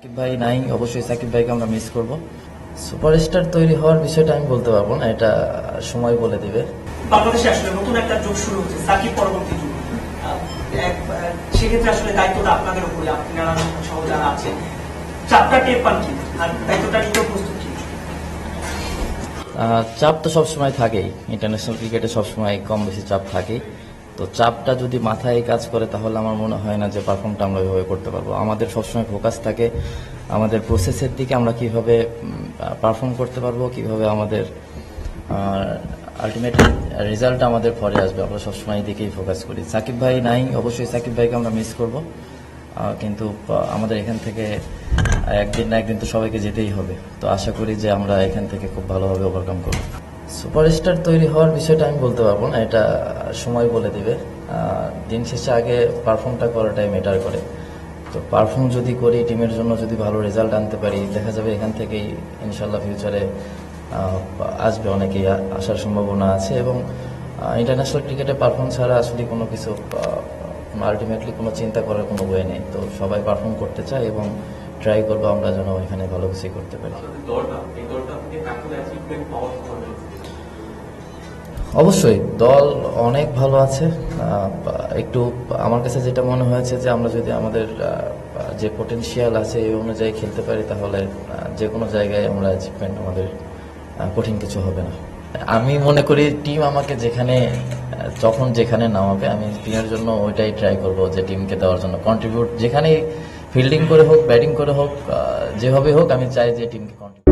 সাকিব ভাই নাই, অবশ্যই সাকিব ভাইকে আমরা মিস করব। সুপারস্টার তৈরি হওয়ার বিষয়টা আমি বলতে পারবো না, এটা সময় বলে দিবে। বাংলাদেশে আসলে নতুন একটা যুগ শুরু হচ্ছে, সাকিব পরবর্তী যুগ। সেক্ষেত্রে আসলে দায়িত্বটা আপনাদের উপরে, আপনারা সহ যারা আছেন, চাপটা টের পান কি আর দায়িত্বটা নিতেও প্রস্তুত কি? চাপ তো সবসময় থাকেই, ইন্টারন্যাশনাল ক্রিকেটে সবসময় কম বেশি চাপ থাকেই। তো চাপটা যদি মাথায় কাজ করে তাহলে আমার মনে হয় না যে পারফর্মটা আমরা ওইভাবে করতে পারবো। আমাদের সবসময় ফোকাস থাকে আমাদের প্রসেসের দিকে, আমরা কিভাবে পারফর্ম করতে পারবো, কিভাবে আমাদের আলটিমেট রেজাল্ট আমাদের পরে আসবে, আমরা সবসময় দিকেই ফোকাস করি। সাকিব ভাই নাই, অবশ্যই সাকিব ভাইকে আমরা মিস করব, কিন্তু আমাদের এখান থেকে একদিন না একদিন তো সবাইকে যেতেই হবে। তো আশা করি যে আমরা এখান থেকে খুব ভালোভাবে ওভারকাম করব। সুপারস্টার তৈরি হওয়ার বিষয়টা আমি বলতে পারবো না, এটা সময় বলে দিবে। দিন শেষে আগে পারফর্মটা করাটাই ম্যাটার করে। তো পারফর্ম যদি করি, টিমের জন্য যদি ভালো রেজাল্ট আনতে পারি, দেখা যাবে এখান থেকেই ইনশাল্লাহ ফিউচারে আসবে, অনেকেই আসার সম্ভাবনা আছে। এবং ইন্টারন্যাশনাল ক্রিকেটে পারফর্ম ছাড়া আসলে কোনো কিছু আলটিমেটলি কোনো চিন্তা করার কোনো ওয়ে নেই। তো সবাই পারফর্ম করতে চায় এবং ট্রাই করবো আমরা যেন এখানে ভালো কিছু করতে পারি। অবশ্যই দল অনেক ভালো আছে। একটু আমার কাছে যেটা মনে হয়েছে যে আমরা যদি আমাদের যে পটেনশিয়াল আছে এই অনুযায়ী খেলতে পারি তাহলে যে কোনো জায়গায় আমরা অ্যাচিভমেন্ট আমাদের কঠিন কিছু হবে না। আমি মনে করি টিম আমাকে যেখানে যখন যেখানে নামাবে আমি টিমের জন্য ওইটাই ট্রাই করব, যে টিমকে দেওয়ার জন্য কন্ট্রিবিউট, যেখানেই ফিল্ডিং করে হোক ব্যাটিং করে হোক যেভাবে হোক আমি চাই যে টিমকে কন্ট্রিবিউট।